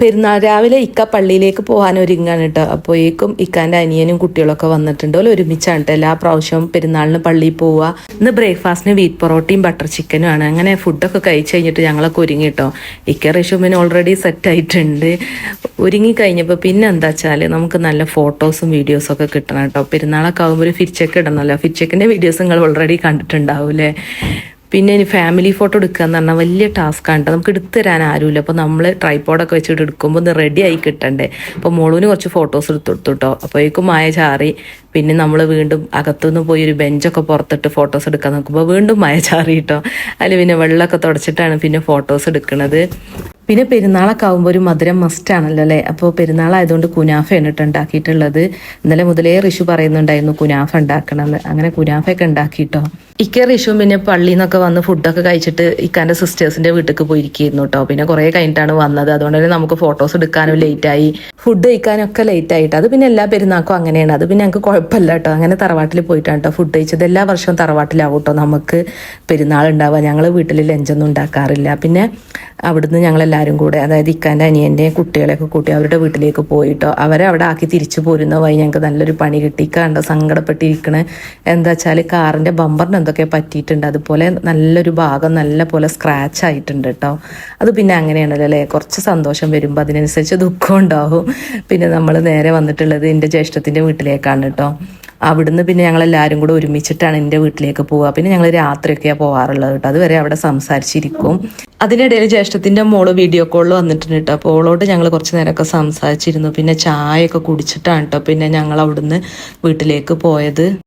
പെരുന്നാൾ രാവിലെ ഇക്ക പള്ളിയിലേക്ക് പോകാൻ ഒരുങ്ങാണ് കേട്ടോ. അപ്പോഴേക്കും ഇക്കാൻ്റെ അനിയനും കുട്ടികളൊക്കെ വന്നിട്ടുണ്ട്. ഒരുമിച്ചാണ് കേട്ടോ എല്ലാ പ്രാവശ്യവും പെരുന്നാളിന് പള്ളിയിൽ പോവുക. ഇന്ന് ബ്രേക്ക്ഫാസ്റ്റിന് വീറ്റ് പൊറോട്ടയും ബട്ടർ ചിക്കനും ആണ്. അങ്ങനെ ഫുഡൊക്കെ കഴിച്ച് കഴിഞ്ഞിട്ട് ഞങ്ങളൊക്കെ ഒരുങ്ങി കേട്ടോ. ഇക്ക റഷുമിന് ഓൾറെഡി സെറ്റായിട്ടുണ്ട്. ഒരുങ്ങി കഴിഞ്ഞപ്പോൾ പിന്നെ എന്താ വെച്ചാൽ നമുക്ക് നല്ല ഫോട്ടോസും വീഡിയോസും ഒക്കെ കിട്ടണം കേട്ടോ. പെരുന്നാളൊക്കെ ആകുമ്പോൾ ഒരു ഫിറ്റ് ഇടണമല്ലോ. ഫിറ്റ് വീഡിയോസ് നിങ്ങൾ ഓൾറെഡി കണ്ടിട്ടുണ്ടാവൂലേ. പിന്നെ ഇനി ഫാമിലി ഫോട്ടോ എടുക്കുക എന്ന് പറഞ്ഞാൽ വലിയ ടാസ്ക്കാണ് കേട്ടോ. നമുക്ക് എടുത്തു തരാൻ ആരുമില്ല. അപ്പോൾ നമ്മൾ ട്രൈപോഡൊക്കെ വെച്ചിട്ട് എടുക്കുമ്പോൾ ഒന്ന് റെഡി ആയി കിട്ടണ്ടേ. അപ്പോൾ മോളൂന് കുറച്ച് ഫോട്ടോസ് എടുത്തു കേട്ടോ. അപ്പോഴേക്കും മായ ചാറി. പിന്നെ നമ്മൾ വീണ്ടും അകത്തുനിന്ന് പോയി ഒരു ബെഞ്ചൊക്കെ പുറത്തിട്ട് ഫോട്ടോസ് എടുക്കാൻ നോക്കുമ്പോൾ വീണ്ടും മായ ചാറി കേട്ടോ. അതിൽ പിന്നെ വെള്ളമൊക്കെ തുടച്ചിട്ടാണ് പിന്നെ ഫോട്ടോസ് എടുക്കുന്നത്. പിന്നെ പെരുന്നാളൊക്കെ ആകുമ്പോൾ ഒരു മധുരം മസ്റ്റാണല്ലോ അല്ലേ. അപ്പോൾ പെരുന്നാളായതുകൊണ്ട് കുനാഫയാണ് കേട്ടോ ഉണ്ടാക്കിയിട്ടുള്ളത്. ഇന്നലെ മുതലേ ഋഷു പറയുന്നുണ്ടായിരുന്നു കുനാഫ ഉണ്ടാക്കണമെന്ന്. അങ്ങനെ കുനാഫയൊക്കെ ഉണ്ടാക്കിയിട്ടോ. ഇക്ക ഋഷു പിന്നെ പള്ളിയിൽ നിന്നൊക്കെ വന്ന് ഫുഡൊക്കെ കഴിച്ചിട്ട് ഇക്കാൻ്റെ സിസ്റ്റേഴ്സിൻ്റെ വീട്ടിലേക്ക് പോയിരിക്കുന്നു കേട്ടോ. പിന്നെ കുറേ കഴിഞ്ഞിട്ടാണ് വന്നത്. അതുകൊണ്ട് തന്നെ നമുക്ക് ഫോട്ടോസ് എടുക്കാനും ലേറ്റായി, ഫുഡ് കഴിക്കാനും ഒക്കെ ലേറ്റ് ആയിട്ട്. അത് പിന്നെ എല്ലാ പെരുന്നാൾക്കും അങ്ങനെയാണ്. അത് പിന്നെ ഞങ്ങൾക്ക് കുഴപ്പമില്ല കേട്ടോ. അങ്ങനെ തറവാട്ടിൽ പോയിട്ടാണ് കേട്ടോ ഫുഡ് കഴിച്ചത്. എല്ലാ വർഷവും തറവാട്ടിലാവും കേട്ടോ നമുക്ക് പെരുന്നാൾ ഉണ്ടാവുക. ഞങ്ങൾ വീട്ടിൽ ലഞ്ചൊന്നും ഉണ്ടാക്കാറില്ല. പിന്നെ അവിടുന്ന് ഞങ്ങളെല്ലാവരും കൂടെ, അതായത് ഇക്കാൻ്റെ അനിയൻ്റെ കുട്ടികളെയൊക്കെ കൂട്ടി അവരുടെ വീട്ടിലേക്ക് പോയിട്ടോ. അവരെ അവിടെ ആക്കി തിരിച്ചു പോരുന്ന വഴി ഞങ്ങൾക്ക് നല്ലൊരു പണി കിട്ടി. കണ്ടോ സങ്കടപ്പെട്ടിരിക്കണേ. എന്താ വെച്ചാൽ കാറിൻ്റെ ബമ്പറിന് എന്തൊക്കെ പറ്റിയിട്ടുണ്ട്. അതുപോലെ നല്ലൊരു ഭാഗം നല്ല പോലെ സ്ക്രാച്ച് ആയിട്ടുണ്ട് കേട്ടോ. അത് പിന്നെ അങ്ങനെയാണല്ലോ അല്ലേ. കുറച്ച് സന്തോഷം വരുമ്പോൾ അതിനനുസരിച്ച് ദുഃഖം ഉണ്ടാവും. പിന്നെ നമ്മൾ നേരെ വന്നിട്ടുള്ളത് എൻ്റെ ജ്യേഷ്ഠത്തിൻ്റെ വീട്ടിലേക്കാണ് കേട്ടോ. അവിടുന്ന് പിന്നെ ഞങ്ങളെല്ലാവരും കൂടെ ഒരുമിച്ചിട്ടാണ് എൻ്റെ വീട്ടിലേക്ക് പോവുക. പിന്നെ ഞങ്ങൾ രാത്രിയൊക്കെയാണ് പോകാറുള്ളത് കേട്ടോ. അതുവരെ അവിടെ സംസാരിച്ചിരിക്കും. അതിനിടയിൽ ജ്യേഷ്ഠത്തിൻ്റെ മോള് വീഡിയോ കോളിൽ വന്നിട്ടുണ്ട് കേട്ടോ. അപ്പോൾ ഓളോട് ഞങ്ങൾ കുറച്ച് നേരമൊക്കെ സംസാരിച്ചിരുന്നു. പിന്നെ ചായയൊക്കെ കുടിച്ചിട്ടാണ് കേട്ടോ പിന്നെ ഞങ്ങൾ അവിടുന്ന് വീട്ടിലേക്ക് പോയത്.